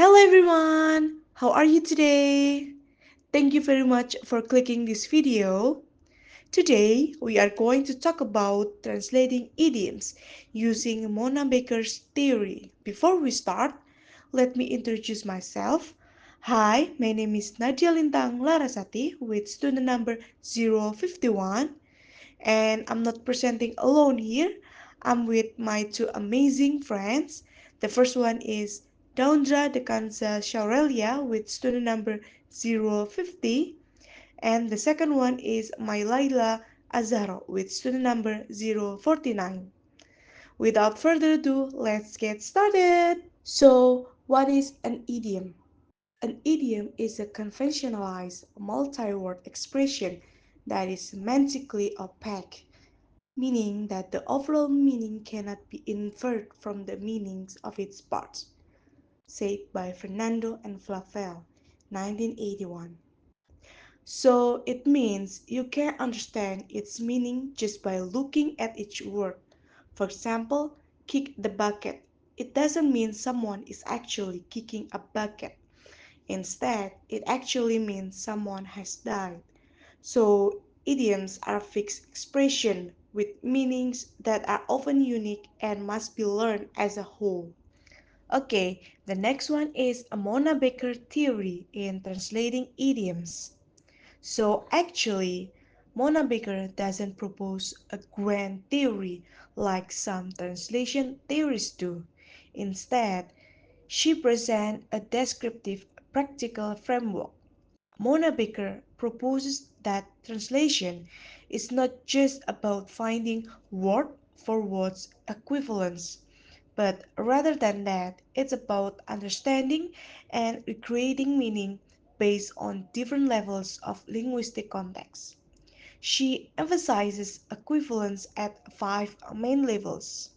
Hello everyone! How are you today? Thank you very much for clicking this video. Today we are going to talk about translating idioms using Mona Baker's theory. Before we start, let me introduce myself. Hi, my name is Nadya Lintang Larasati with student number 051, and I'm not presenting alone here. I'm with my two amazing friends. The first one is Daundra Dekanza Syaurellia with student number 050, and the second one is Maylailla Azzahroh with student number 049. Without further ado, let's get started. So, what is an idiom? An idiom is a conventionalized multi-word expression that is semantically opaque, meaning that the overall meaning cannot be inferred from the meanings of its parts, said by Fernando and Flavel, 1981. So it means you can understand its meaning just by looking at each word. For example, kick the bucket. It doesn't mean someone is actually kicking a bucket. Instead, it actually means someone has died. So, idioms are fixed expressions with meanings that are often unique and must be learned as a whole. Okay, the next one is a Mona Baker theory in translating idioms. So, actually, Mona Baker doesn't propose a grand theory like some translation theorists do. Instead, she presents a descriptive, practical framework. Mona Baker proposes that translation is not just about finding word for word equivalence, but rather than that, it's about understanding and recreating meaning based on different levels of linguistic context. She emphasizes equivalence at five main levels.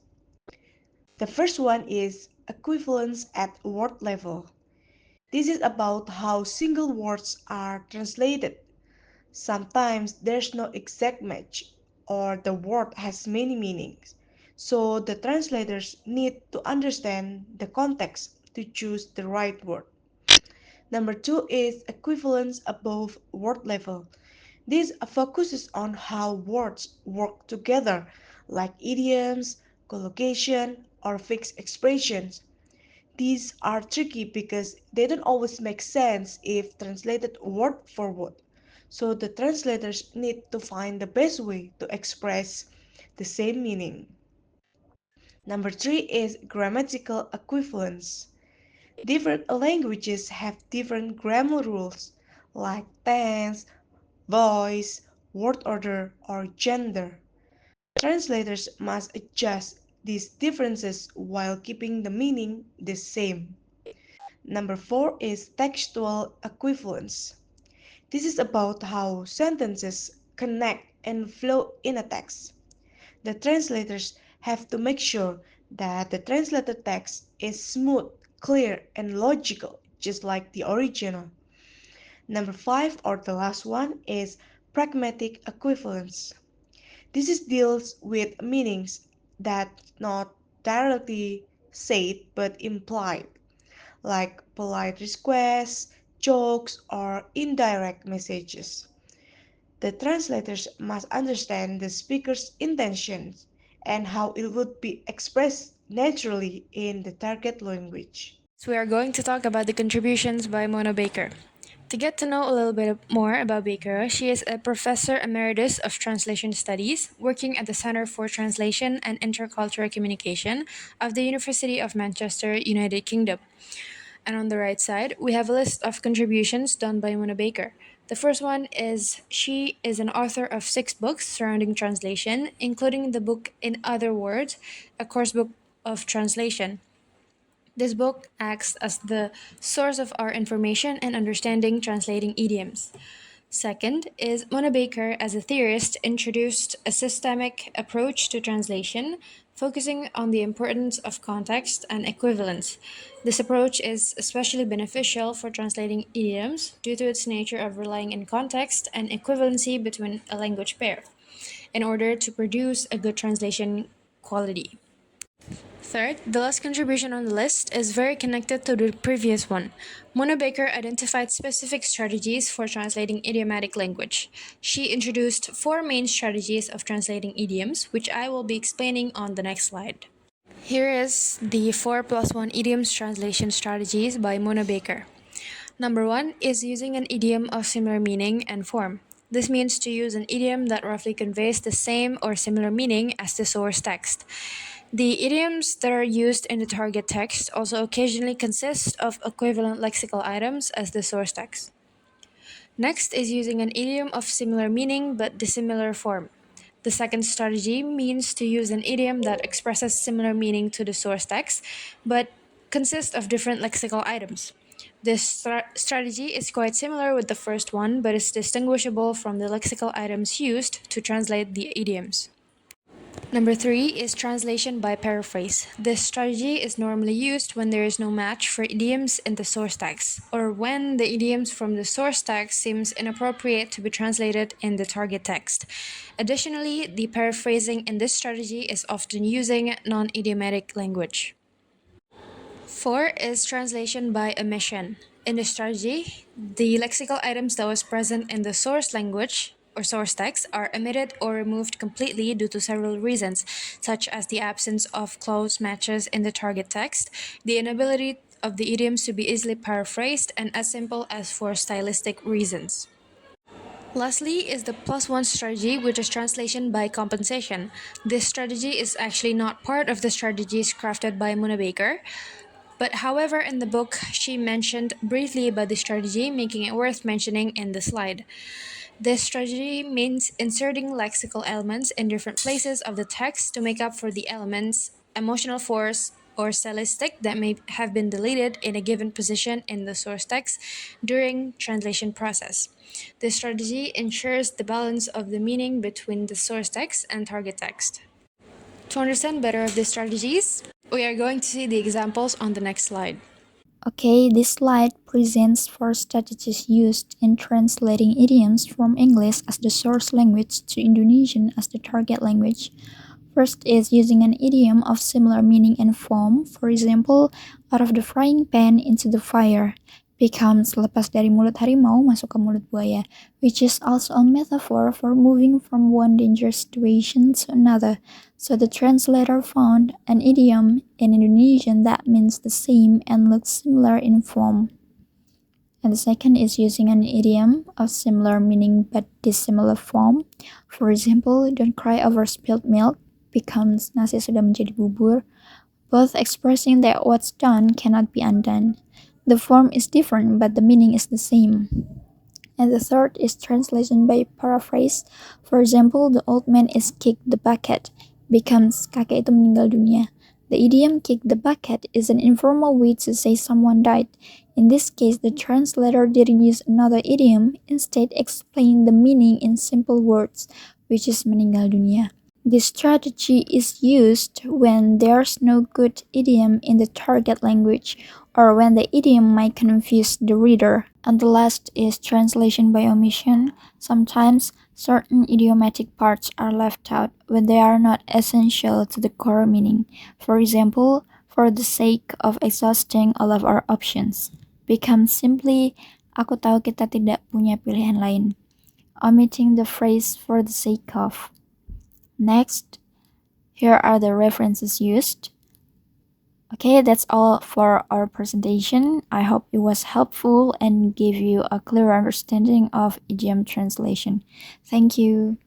The first one is equivalence at word level. This is about how single words are translated. Sometimes there's no exact match, or the word has many meanings. So the translators need to understand the context to choose the right word. Number two is equivalence above word level. This focuses on how words work together, like idioms, collocation, or fixed expressions. These are tricky because they don't always make sense if translated word for word. So the translators need to find the best way to express the same meaning. Number three is grammatical equivalence. Different languages have different grammar rules like tense, voice, word order, or gender. Translators must adjust these differences while keeping the meaning the same. Number four is textual equivalence. This is about how sentences connect and flow in a text. The translators have to make sure that the translated text is smooth, clear, and logical, just like the original. Number five, or the last one, is pragmatic equivalence. Deals with meanings that not directly said but implied, like polite requests, jokes, or indirect messages. The translators must understand the speaker's intentions and how it would be expressed naturally in the target language. So we are going to talk about the contributions by Mona Baker. To get to know a little bit more about Baker, she is a professor emeritus of translation studies, working at the Center for Translation and Intercultural Communication of the University of Manchester, United Kingdom. And on the right side, we have a list of contributions done by Mona Baker. The first one is she is an author of 6 books surrounding translation, including the book In Other Words, a course book of translation. This book acts as the source of our information and understanding translating idioms. Second is Mona Baker, as a theorist, introduced a systemic approach to translation, focusing on the importance of context and equivalence. This approach is especially beneficial for translating idioms due to its nature of relying in context and equivalency between a language pair in order to produce a good translation quality. Third, the last contribution on the list is very connected to the previous one. Mona Baker identified specific strategies for translating idiomatic language. She introduced four main strategies of translating idioms, which I will be explaining on the next slide. Here is the 4 plus 1 idioms translation strategies by Mona Baker. Number 1 is using an idiom of similar meaning and form. This means to use an idiom that roughly conveys the same or similar meaning as the source text. The idioms that are used in the target text also occasionally consist of equivalent lexical items as the source text. Next is using an idiom of similar meaning but dissimilar form. The second strategy means to use an idiom that expresses similar meaning to the source text but consists of different lexical items. This strategy is quite similar with the first one but is distinguishable from the lexical items used to translate the idioms. Number 3 is translation by paraphrase. This strategy is normally used when there is no match for idioms in the source text, or when the idioms from the source text seems inappropriate to be translated in the target text. Additionally, the paraphrasing in this strategy is often using non-idiomatic language. 4 is translation by omission. In this strategy, the lexical items that was present in the source language or source text are omitted or removed completely due to several reasons, such as the absence of close matches in the target text, the inability of the idioms to be easily paraphrased, and as simple as for stylistic reasons. Lastly is the plus one strategy, which is translation by compensation. This strategy is actually not part of the strategies crafted by Mona Baker, but however, in the book, she mentioned briefly about the strategy, making it worth mentioning in the slide. This strategy means inserting lexical elements in different places of the text to make up for the elements, emotional force, or stylistic that may have been deleted in a given position in the source text during translation process. This strategy ensures the balance of the meaning between the source text and target text. To understand better of these strategies, we are going to see the examples on the next slide. Okay, this slide presents four strategies used in translating idioms from English as the source language to Indonesian as the target language. First is using an idiom of similar meaning and form. For example, out of the frying pan into the fire becomes lepas dari mulut harimau masuk ke mulut buaya, which is also a metaphor for moving from one dangerous situation to another. So the translator found an idiom in Indonesian that means the same and looks similar in form. And the second is using an idiom of similar meaning but dissimilar form. For example, don't cry over spilled milk becomes nasi sudah menjadi bubur, both expressing that what's done cannot be undone. The form is different but the meaning is the same. And the third is translation by paraphrase. For example, the old man is kicked the bucket becomes kakek itu meninggal dunia. The idiom kick the bucket is an informal way to say someone died. In this case, the translator didn't use another idiom, instead explaining the meaning in simple words, which is meninggal dunia. This strategy is used when there's no good idiom in the target language or when the idiom might confuse the reader. And the last is translation by omission. Sometimes certain idiomatic parts are left out when they are not essential to the core meaning. For example, for the sake of exhausting all of our options, becomes simply aku tahu kita tidak punya pilihan lain, omitting the phrase for the sake of. Next, here are the references used. Okay, that's all for our presentation. I hope it was helpful and gave you a clear understanding of idiom translation. Thank you.